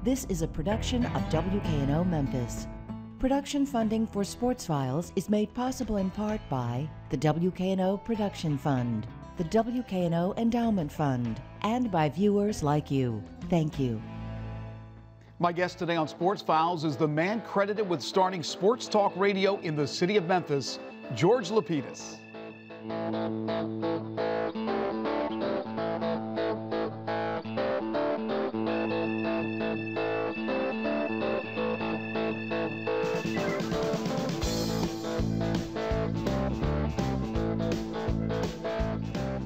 This is a production of WKNO Memphis. Production funding for Sports Files is made possible in part by the WKNO Production Fund, the WKNO Endowment Fund, and by viewers like you. Thank you. My guest today on Sports Files is the man credited with starting sports talk radio in the city of Memphis, George Lapidus.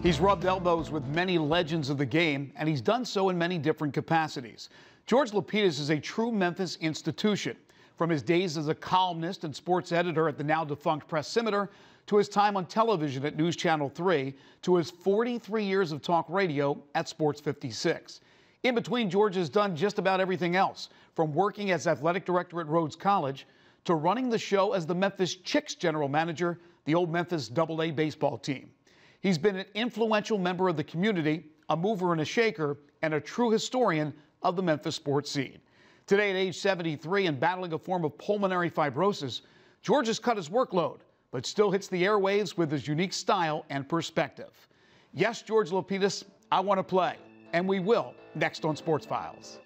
He's rubbed elbows with many legends of the game, and he's done so in many different capacities. George Lapidus is a true Memphis institution. From his days as a columnist and sports editor at the now-defunct Press-Simeter, to his time on television at News Channel 3, to his 43 years of talk radio at Sports 56. In between, George has done just about everything else, from working as athletic director at Rhodes College to running the show as the Memphis Chicks general manager, the old Memphis AA baseball team. He's been an influential member of the community, a mover and a shaker, and a true historian of the Memphis sports scene. Today, at age 73 and battling a form of pulmonary fibrosis, George has cut his workload, but still hits the airwaves with his unique style and perspective. Yes, George Lapidus, I want to play, and we will, next on Sports Files.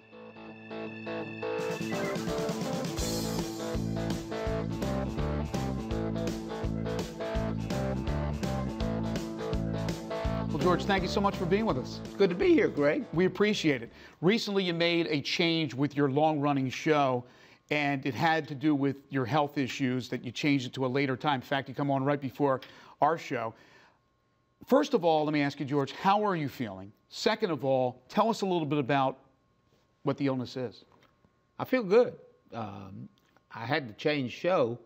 Well, George, thank you so much for being with us. Good to be here, Greg. We appreciate it. Recently, you made a change with your long-running show, and it had to do with your health issues that you changed it to a later time. In fact, you come on right before our show. First of all, let me ask you, George, how are you feeling? Second of all, tell us a little bit about what the illness is. I feel good. I had to change show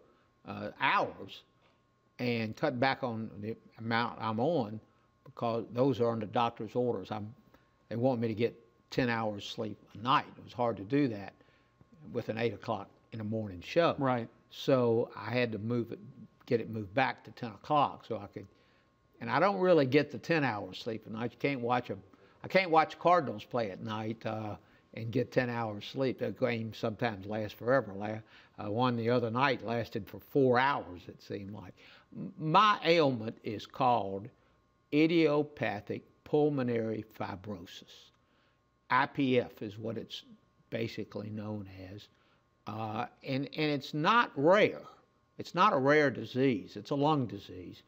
hours and cut back on the amount I'm on, because those are under doctor's orders. They want me to get 10 hours sleep a night. It was hard to do that with an 8 o'clock in the morning show. Right. So I had to get it moved back to 10 o'clock so I could, and I don't really get the 10 hours sleep a night. I can't watch Cardinals play at night and get 10 hours sleep. The game sometimes lasts forever. One the other night lasted for 4 hours, it seemed like. My ailment is called idiopathic pulmonary fibrosis. IPF is what it's basically known as. And it's not rare. It's not a rare disease. It's a lung disease.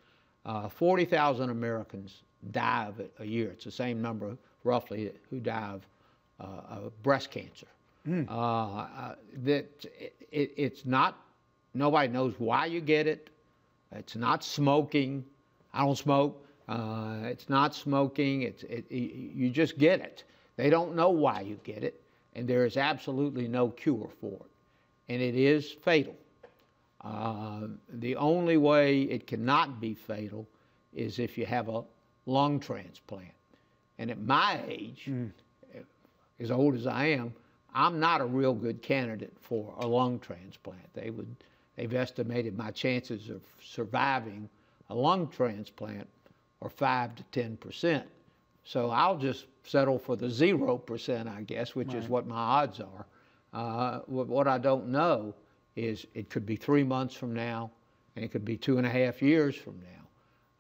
40,000 Americans die of it a year. It's the same number, roughly, who die of breast cancer. It's not, nobody knows why you get it. It's not smoking. I don't smoke. It's not smoking. You just get it. They don't know why you get it, and there is absolutely no cure for it, and it is fatal. The only way it cannot be fatal is if you have a lung transplant. And at my age, as old as I am, I'm not a real good candidate for a lung transplant. They've estimated my chances of surviving a lung transplant are 5 to 10%. So I'll just settle for the 0%, I guess, which is what my odds are. What I don't know is it could be 3 months from now, and it could be 2.5 years from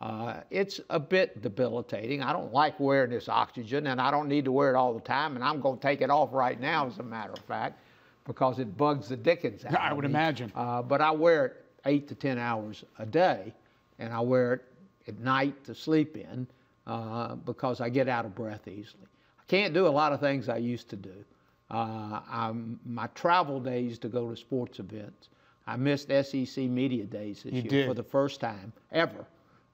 now. It's a bit debilitating. I don't like wearing this oxygen, and I don't need to wear it all the time, and I'm going to take it off right now, as a matter of fact, because it bugs the dickens out of me. I would imagine. But I wear it 8 to 10 hours a day, and I wear it at night to sleep in because I get out of breath easily. I can't do a lot of things I used to do. My travel days to go to sports events, I missed SEC Media Days this year for the first time ever.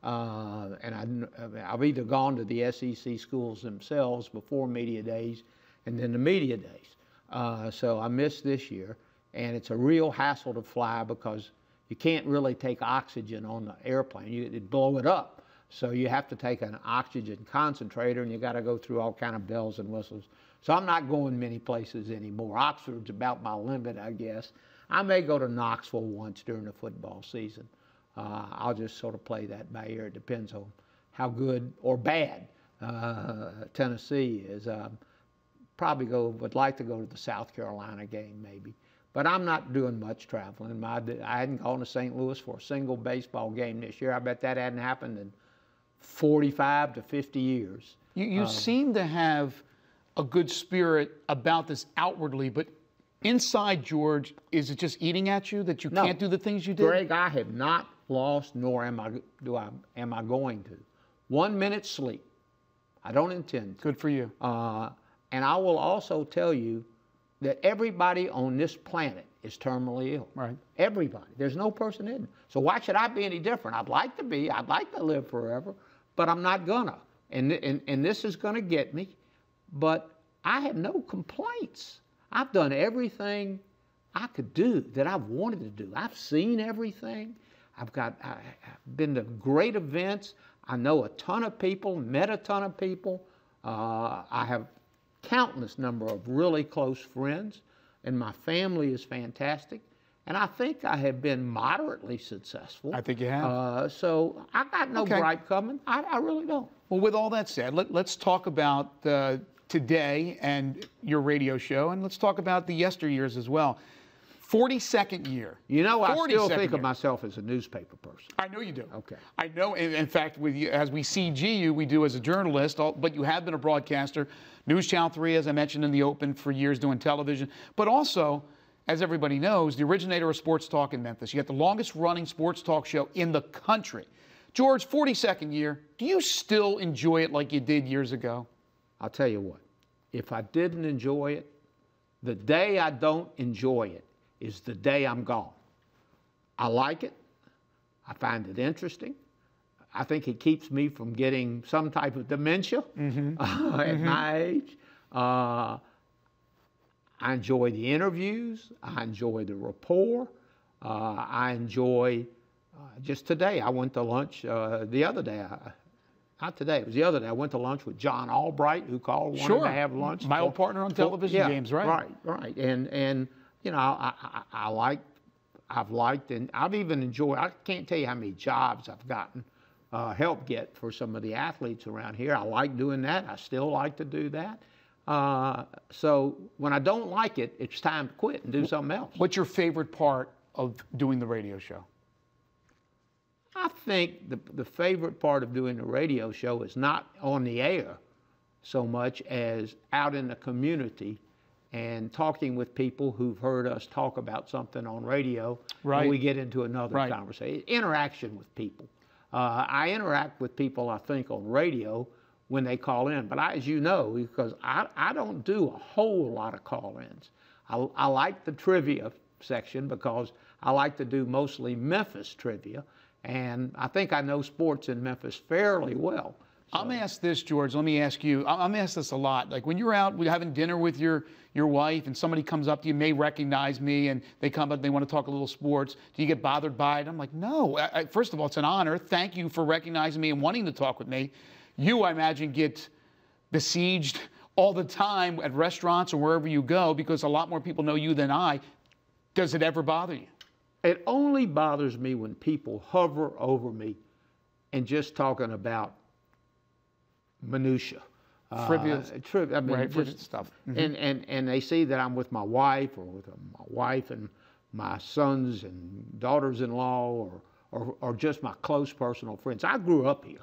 And I've either gone to the SEC schools themselves before Media Days and then the Media Days. So I missed this year, and it's a real hassle to fly because you can't really take oxygen on the airplane. It'd blow it up. So you have to take an oxygen concentrator, and you got to go through all kind of bells and whistles. So I'm not going many places anymore. Oxford's about my limit, I guess. I may go to Knoxville once during the football season. I'll just sort of play that by ear. It depends on how good or bad Tennessee is. probably would like to go to the South Carolina game maybe. But I'm not doing much traveling. I hadn't gone to St. Louis for a single baseball game this year. I bet that hadn't happened in 45 to 50 years. You seem to have a good spirit about this outwardly, but inside, George, is it just eating at you that you can't do the things you did? Greg, I have not lost, nor am I going to. 1 minute sleep. I don't intend to. Good for you. And I will also tell you that everybody on this planet is terminally ill. Right. Everybody. There's no person in it. So why should I be any different? I'd like to be. I'd like to live forever, but I'm not gonna. And this is gonna get me. But I have no complaints. I've done everything I could do that I've wanted to do. I've seen everything. I've been to great events. I know a ton of people, met a ton of people. I have countless number of really close friends, and my family is fantastic. And I think I have been moderately successful. I think you have. So I got no gripe coming. I really don't. Well, with all that said, let's talk about today and your radio show, and let's talk about the yesteryears as well. 42nd year. You know, I still think of myself as a newspaper person. I know you do. Okay. I know. In fact, with you, as we CG you, we do as a journalist, but you have been a broadcaster. News Channel 3, as I mentioned in the open, for years doing television. But also, as everybody knows, the originator of sports talk in Memphis. You got the longest running sports talk show in the country. George, 42nd year. Do you still enjoy it like you did years ago? I'll tell you what. If I didn't enjoy it, the day I don't enjoy it is the day I'm gone. I like it. I find it interesting. I think it keeps me from getting some type of dementia at my age. I enjoy the interviews. I enjoy the rapport. I enjoy, just today, I went to lunch the other day. Not today, it was the other day. I went to lunch with John Albright, who called, wanted to have lunch. My old partner on television games, right? Right. And you know, I've liked, and I've even enjoyed, I can't tell you how many jobs I've gotten, help get for some of the athletes around here. I like doing that. I still like to do that. So when I don't like it, it's time to quit and do something else. What's your favorite part of doing the radio show? I think the favorite part of doing the radio show is not on the air so much as out in the community and talking with people who've heard us talk about something on radio. Right. And we get into another conversation. Interaction with people. I interact with people, I think, on radio when they call in. But as you know, because I don't do a whole lot of call-ins. I like the trivia section because I like to do mostly Memphis trivia. And I think I know sports in Memphis fairly well. So. I'm asked this, George. Let me ask you. I'm asked this a lot. Like when you're out having dinner with your wife and somebody comes up to you, may recognize me, and they come up and they want to talk a little sports. Do you get bothered by it? I'm like, no. First of all, it's an honor. Thank you for recognizing me and wanting to talk with me. You, I imagine, get besieged all the time at restaurants or wherever you go because a lot more people know you than I. Does it ever bother you? It only bothers me when people hover over me and just talking about minutia. Frivolous. I mean, frivolous stuff. And they see that I'm with my wife or with my wife and my sons and daughters-in-law or just my close personal friends. I grew up here.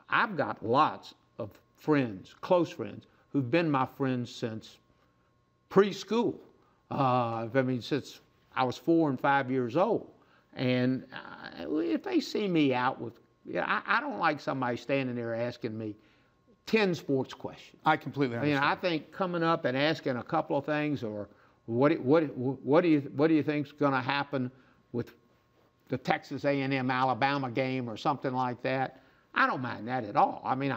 I've got lots of friends, close friends, who've been my friends since preschool. Since I was 4 and 5 years old. And if they see me out with, I don't like somebody standing there asking me 10 sports questions. I completely understand. I think coming up and asking a couple of things, or what do you think's going to happen with the Texas A&M Alabama game or something like that? I don't mind that at all. I mean,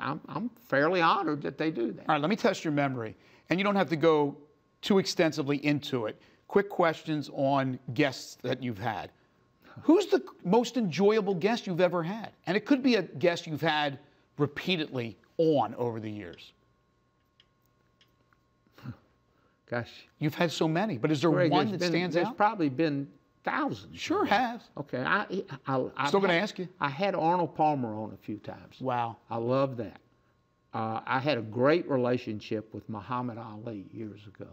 I'm fairly honored that they do that. All right, let me test your memory, and you don't have to go too extensively into it. Quick questions on guests that you've had. Who's the most enjoyable guest you've ever had? And it could be a guest you've had repeatedly on over the years. Gosh. You've had so many, but is there one that stands out? There's probably been thousands. Sure has. Okay. Still going to ask you. I had Arnold Palmer on a few times. Wow. I love that. I had a great relationship with Muhammad Ali years ago,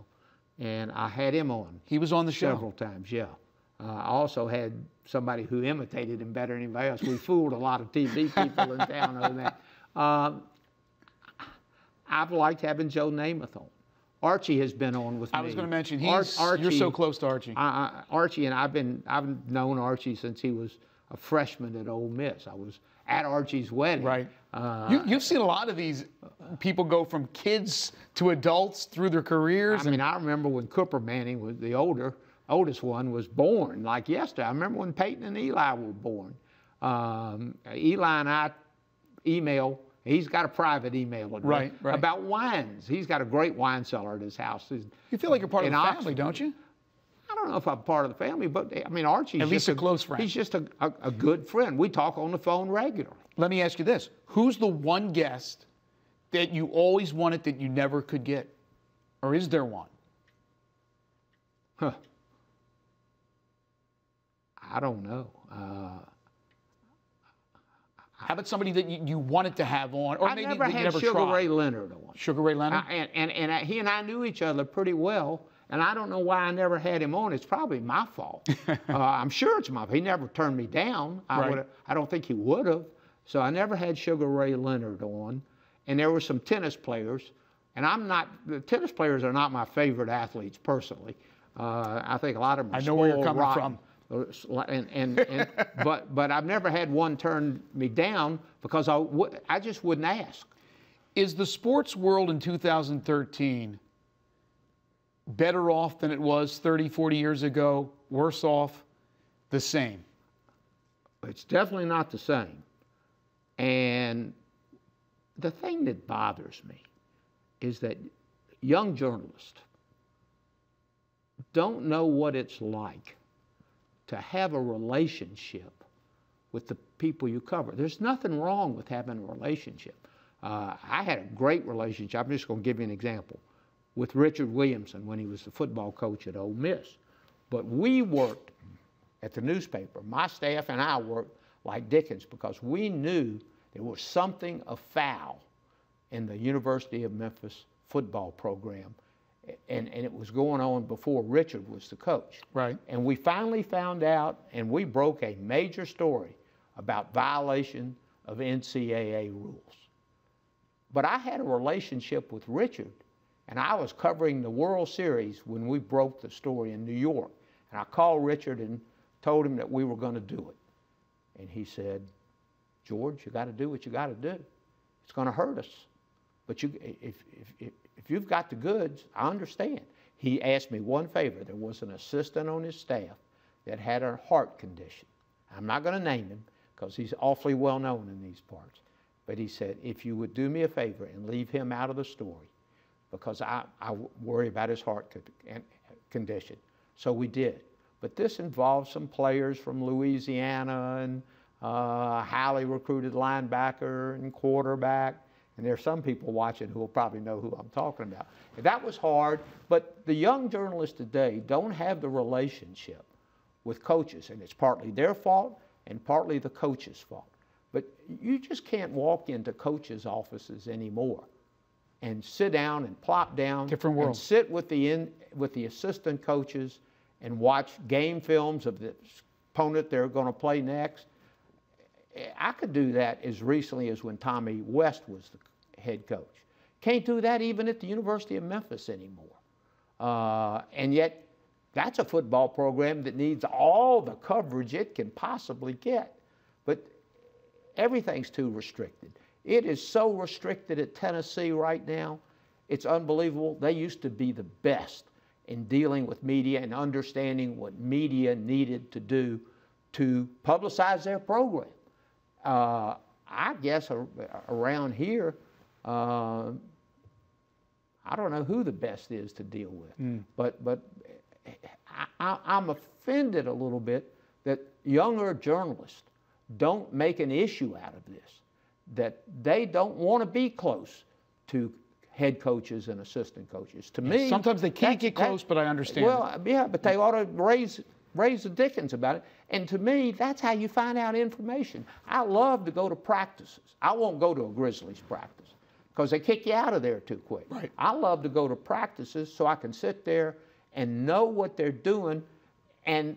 and I had him on. He was on the show several times, yeah. I also had somebody who imitated him better than anybody else. We fooled a lot of TV people in town over that. I've liked having Joe Namath on. Archie has been on with me. I was going to mention, you're so close to Archie. Archie, and I've known Archie since he was a freshman at Ole Miss. I was at Archie's wedding. Right. You've seen a lot of these people go from kids to adults through their careers. I mean, I remember when Cooper Manning was the oldest one was born, like yesterday. I remember when Peyton and Eli were born. Eli and I email. He's got a private email address right. about wines. He's got a great wine cellar at his house. You feel like you're part of the family, Oxford. Don't you? I don't know if I'm part of the family, but I mean, Archie's at least a close friend. He's just a good friend. We talk on the phone regularly. Let me ask you this. Who's the one guest that you always wanted that you never could get? Or is there one? Huh. I don't know. How about somebody that you wanted to have on, or I maybe never that you had never Sugar tried? Ray Leonard on. Sugar Ray Leonard? And he and I knew each other pretty well, and I don't know why I never had him on. It's probably my fault. I'm sure it's my fault. He never turned me down. I don't think he would have. So I never had Sugar Ray Leonard on. And there were some tennis players, and the tennis players are not my favorite athletes personally. I think a lot of them are I know where you're coming rotten. from. But I've never had one turn me down because I just wouldn't ask. Is the sports world in 2013 better off than it was 30, 40 years ago? Worse off? The same? It's definitely not the same. And the thing that bothers me is that young journalists don't know what it's like to have a relationship with the people you cover. There's nothing wrong with having a relationship. I had a great relationship. I'm just going to give you an example with Richard Williamson when he was the football coach at Ole Miss. But we worked at the newspaper. My staff and I worked like Dickens because we knew there was something afoul in the University of Memphis football program. And it was going on before Richard was the coach. Right. And we finally found out, and we broke a major story about violation of NCAA rules. But I had a relationship with Richard, and I was covering the World Series when we broke the story in New York. And I called Richard and told him that we were going to do it. And he said, George, you got to do what you got to do. It's going to hurt us. But if you've got the goods, I understand. He asked me one favor. There was an assistant on his staff that had a heart condition. I'm not going to name him because he's awfully well known in these parts. But he said, if you would do me a favor and leave him out of the story, because I worry about his heart condition. So we did. But this involves some players from Louisiana and highly recruited linebacker and quarterback. And there are some people watching who will probably know who I'm talking about. And that was hard, but the young journalists today don't have the relationship with coaches, and it's partly their fault and partly the coach's fault. But you just can't walk into coaches' offices anymore and sit down and plop down Different world. and sit with the assistant coaches and watch game films of the opponent they're going to play next. I could do that as recently as when Tommy West was the head coach. Can't do that even at the University of Memphis anymore. And yet, that's a football program that needs all the coverage it can possibly get. But everything's too restricted. It is so restricted at Tennessee right now. It's unbelievable. They used to be the best in dealing with media and understanding what media needed to do to publicize their program. I guess around here, I don't know who the best is to deal with. But I'm offended a little bit that younger journalists don't make an issue out of this, that they don't want to be close to head coaches and assistant coaches. To me, sometimes they can't get close, but I understand. Well, yeah, but they ought to raise the dickens about it. And to me, that's how you find out information. I love to go to practices. I won't go to a Grizzlies practice. because they kick you out of there too quick. Right. I love to go to practices so I can sit there and know what they're doing and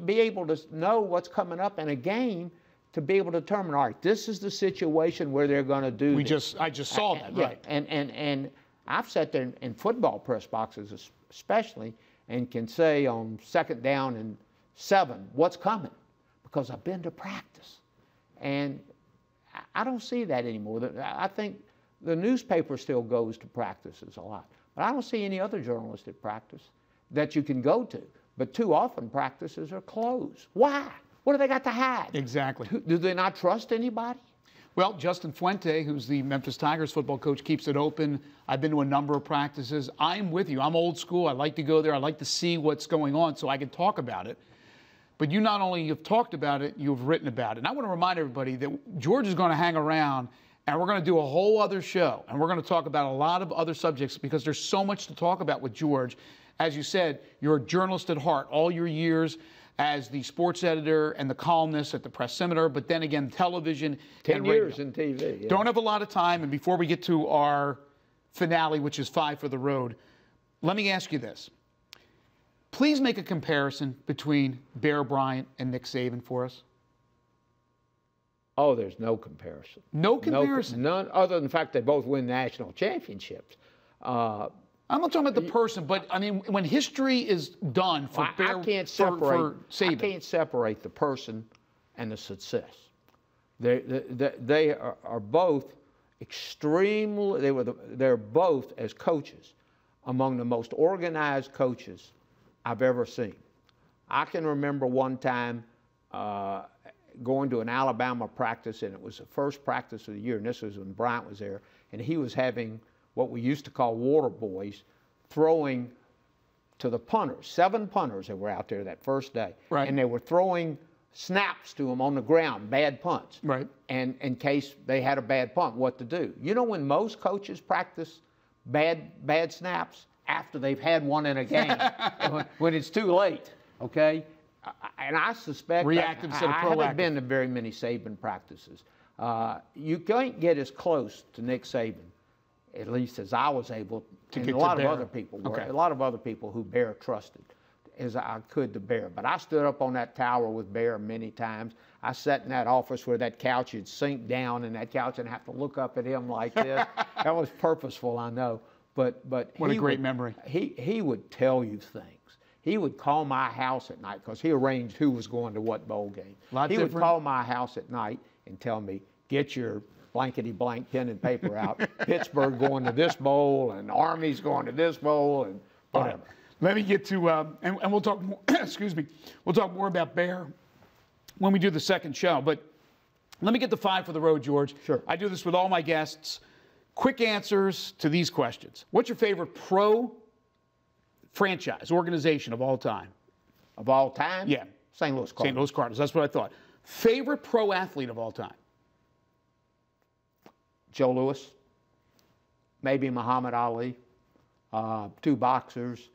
be able to know what's coming up in a game to be able to determine, all right, this is the situation where they're going to do this. I just saw that, yeah, right. And I've sat there in football press boxes especially and can say on 2nd down and 7 what's coming because I've been to practice. And I don't see that anymore. I think the newspaper still goes to practices a lot, but I don't see any other journalistic practice that you can go to. But too often practices are closed. Why? What do they got to hide? Exactly. Do they not trust anybody? Well, Justin Fuente, who's the Memphis Tigers football coach, keeps it open. I've been to a number of practices. I'm with you. I'm old school. I like to go there. I like to see what's going on so I can talk about it. But you not only have talked about it, you've written about it. And I want to remind everybody that George is going to hang around, and we're going to do a whole other show. And we're going to talk about a lot of other subjects because there's so much to talk about with George. As you said, you're a journalist at heart all your years as the sports editor and the columnist at the Press-Scimitar, but then again, television 10 and radio. years in TV. Yeah. Don't have a lot of time, and before we get to our finale, which is 5 for the road, let me ask you this. Please make a comparison between Bear Bryant and Nick Saban for us. Oh, there's no comparison. No comparison? None, other than the fact they both win national championships. I'm not talking about the person, but I mean, when history is done for Bear, I can't for Saban. I can't separate the person and the success. They are both extremely. They're both as coaches among the most organized coaches I've ever seen. I can remember one time going to an Alabama practice, and it was the first practice of the year, and this was when Bryant was there, and he was having what we used to call water boys throwing to the punters, 7 punters that were out there that first day. Right. And they were throwing snaps to them on the ground, bad punts. Right. And in case they had a bad punt, what to do. You know when most coaches practice bad snaps? After they've had one in a game, when it's too late, okay? And I suspect reactive instead of proactive. I haven't been to very many Saban practices. You can't get as close to Nick Saban, at least as I was able, to and get a lot to of Bear. other people were, Okay. a lot of other people who Bear trusted, as I could to Bear. But I stood up on that tower with Bear many times. I sat in that office where that couch would sink down, and that couch would have to look up at him like this. That was purposeful, I know. But what a great memory. He would tell you things. He would call my house at night because he arranged who was going to what bowl game. He would call my house at night and tell me, get your blankety blank pen and paper out. Pittsburgh going to this bowl, and Army's going to this bowl, and whatever. Let me get to, and we'll talk more, excuse me, we'll talk more about Bear when we do the second show. But let me get the 5 for the road, George. Sure. I do this with all my guests. Quick answers to these questions. What's your favorite pro franchise, organization of all time? Of all time? Yeah. St. Louis Cardinals. St. Louis Cardinals. That's what I thought. Favorite pro athlete of all time? Joe Louis. Maybe Muhammad Ali. 2 boxers.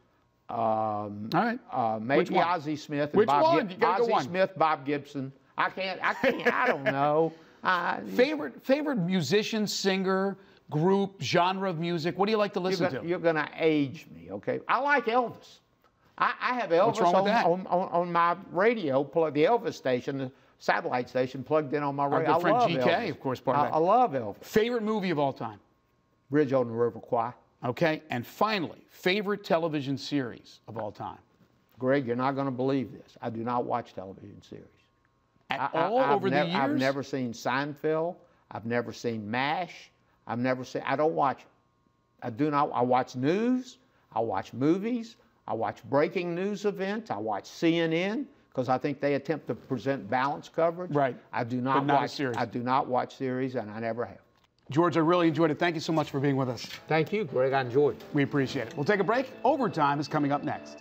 All right. Maybe Ozzie Smith. And Which Bob one? You gotta go Ozzie one. Smith, Bob Gibson. I don't know. Favorite musician, singer, group, genre of music? What do you like to listen to? You're going to age me, okay? I like Elvis. I have Elvis What's wrong with that? on my radio, the Elvis station, the satellite station plugged in on my radio. Our good friend I love GK, Elvis. of course, part of that. I love Elvis. Favorite movie of all time? Bridge on the River Kwai. Okay. And finally, favorite television series of all time? Greg, you're not going to believe this. I do not watch television series. Over the years? I've never seen Seinfeld. I've never seen MASH. I don't watch. I watch news. I watch movies. I watch breaking news events. I watch CNN because I think they attempt to present balanced coverage. Right. I do not But not a watch. series. I do not watch series, and I never have. George, I really enjoyed it. Thank you so much for being with us. Thank you, Greg. I enjoyed it. We appreciate it. We'll take a break. Overtime is coming up next.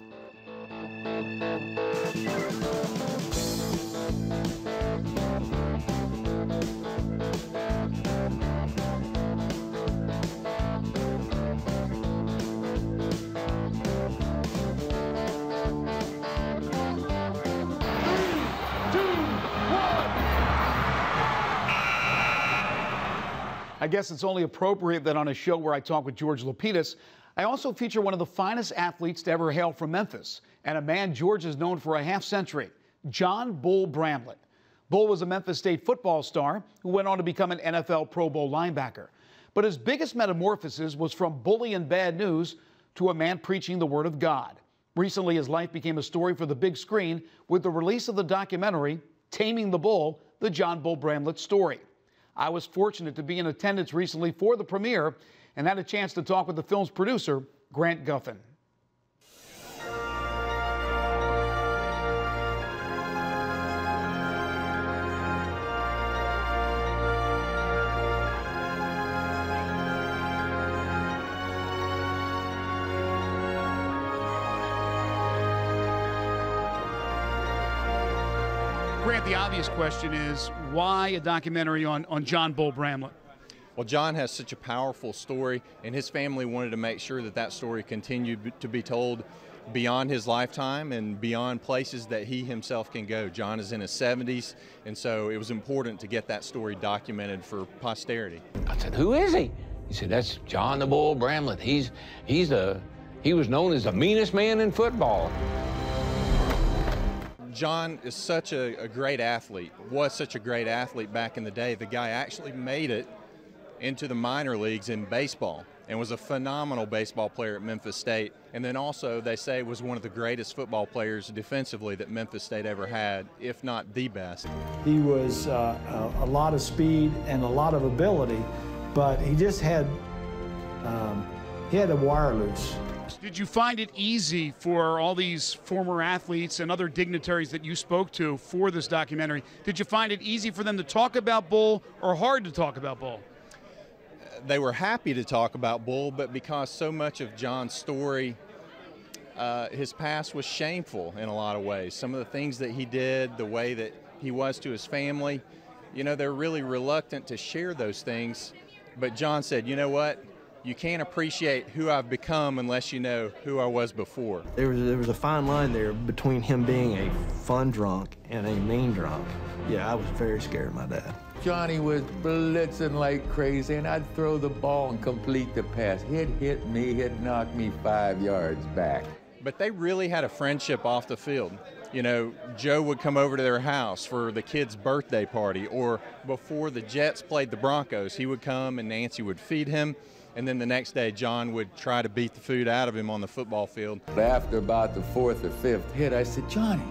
I guess it's only appropriate that on a show where I talk with George Lapidus, I also feature one of the finest athletes to ever hail from Memphis, and a man George has known for a half-century, John Bull Bramlett. Bull was a Memphis State football star who went on to become an NFL Pro Bowl linebacker. But his biggest metamorphosis was from bully and bad news to a man preaching the Word of God. Recently, his life became a story for the big screen with the release of the documentary, Taming the Bull, the John Bull Bramlett story. I was fortunate to be in attendance recently for the premiere and had a chance to talk with the film's producer, Grant Guffin. Grant, the obvious question is, why a documentary on John Bull Bramlett? Well, John has such a powerful story, and his family wanted to make sure that that story continued to be told beyond his lifetime and beyond places that he himself can go. John is in his 70s, and so it was important to get that story documented for posterity. I said, who is he? He said, that's John the Bull Bramlett. He was known as the meanest man in football. John is such a great athlete, was such a great athlete back in the day. The guy actually made it into the minor leagues in baseball and was a phenomenal baseball player at Memphis State. And then also, they say, was one of the greatest football players defensively that Memphis State ever had, if not the best. He was a lot of speed and a lot of ability, but he just had, he had a wire loose. Did you find it easy for all these former athletes and other dignitaries that you spoke to for this documentary? Did you find it easy for them to talk about Bull or hard to talk about Bull? They were happy to talk about Bull, but because so much of John's story, his past was shameful in a lot of ways. Some of the things that he did, the way that he was to his family, you know, they're really reluctant to share those things. But John said, you know what? You can't appreciate who I've become unless you know who I was before. There was a fine line there between him being a fun drunk and a mean drunk. Yeah, I was very scared of my dad. Johnny was blitzing like crazy, and I'd throw the ball and complete the pass. He'd hit me, he'd knock me 5 yards back. But they really had a friendship off the field. You know, Joe would come over to their house for the kid's birthday party, or before the Jets played the Broncos, he would come and Nancy would feed him. And then the next day, John would try to beat the food out of him on the football field. After about the 4th or 5th hit, I said, Johnny,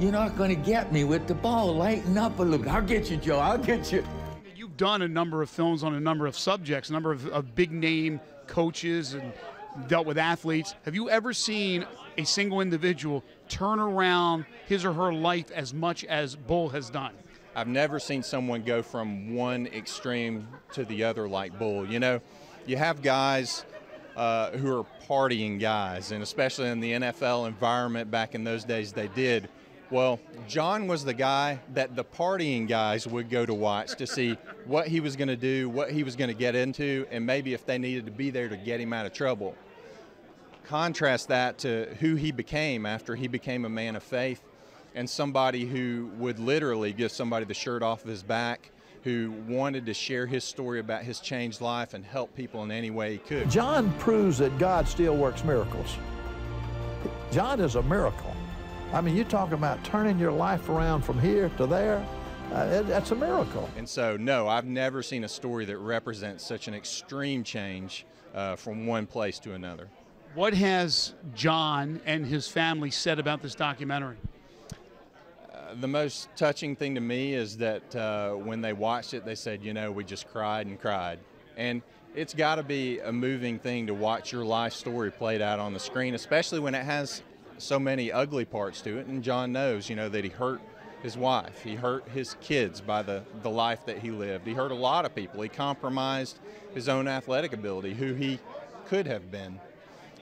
you're not going to get me with the ball. Lighten up a little. I'll get you, Joe. I'll get you. You've done a number of films on a number of subjects, a number of big-name coaches and dealt with athletes. Have you ever seen a single individual turn around his or her life as much as Bull has done? I've never seen someone go from one extreme to the other like Bull. You know, you have guys who are partying guys, and especially in the NFL environment back in those days they did. Well, John was the guy that the partying guys would go to watch to see what he was going to do, what he was going to get into, and maybe if they needed to be there to get him out of trouble. Contrast that to who he became after he became a man of faith, and somebody who would literally give somebody the shirt off of his back, who wanted to share his story about his changed life and help people in any way he could. John proves that God still works miracles. John is a miracle. I mean, you're talking about turning your life around from here to there. That's a miracle. And so, no, I've never seen a story that represents such an extreme change from one place to another. What has John and his family said about this documentary? The most touching thing to me is that when they watched it, they said, you know, we just cried and cried. And it's got to be a moving thing to watch your life story played out on the screen, especially when it has so many ugly parts to it. And John knows, you know, that he hurt his wife. He hurt his kids by the life that he lived. He hurt a lot of people. He compromised his own athletic ability, who he could have been.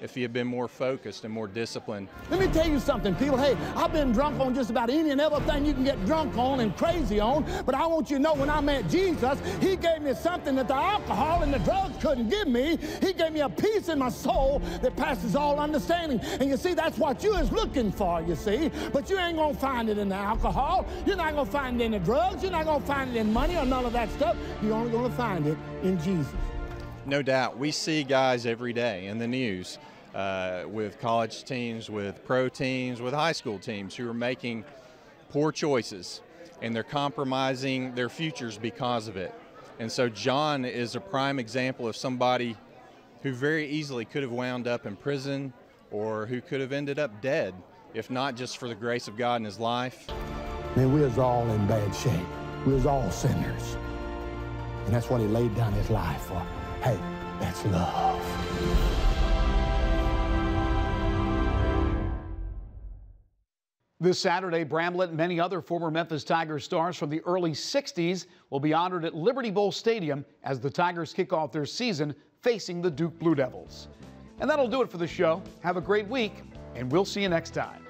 if he had been more focused and more disciplined. Let me tell you something, people. Hey, I've been drunk on just about any and everything you can get drunk on and crazy on, but I want you to know when I met Jesus, he gave me something that the alcohol and the drugs couldn't give me. He gave me a peace in my soul that passes all understanding. And you see, that's what you is looking for, you see. But you ain't gonna find it in the alcohol. You're not gonna find it in the drugs. You're not gonna find it in money or none of that stuff. You're only gonna find it in Jesus. No doubt. We see guys every day in the news with college teams, with pro teams, with high school teams who are making poor choices, and they're compromising their futures because of it. And so John is a prime example of somebody who very easily could have wound up in prison or who could have ended up dead, if not just for the grace of God in his life. Man, we was all in bad shape. We was all sinners. And that's what he laid down his life for. Hey, that's love. This Saturday, Bramlett and many other former Memphis Tigers stars from the early 60s will be honored at Liberty Bowl Stadium as the Tigers kick off their season facing the Duke Blue Devils. And that'll do it for the show. Have a great week, and we'll see you next time.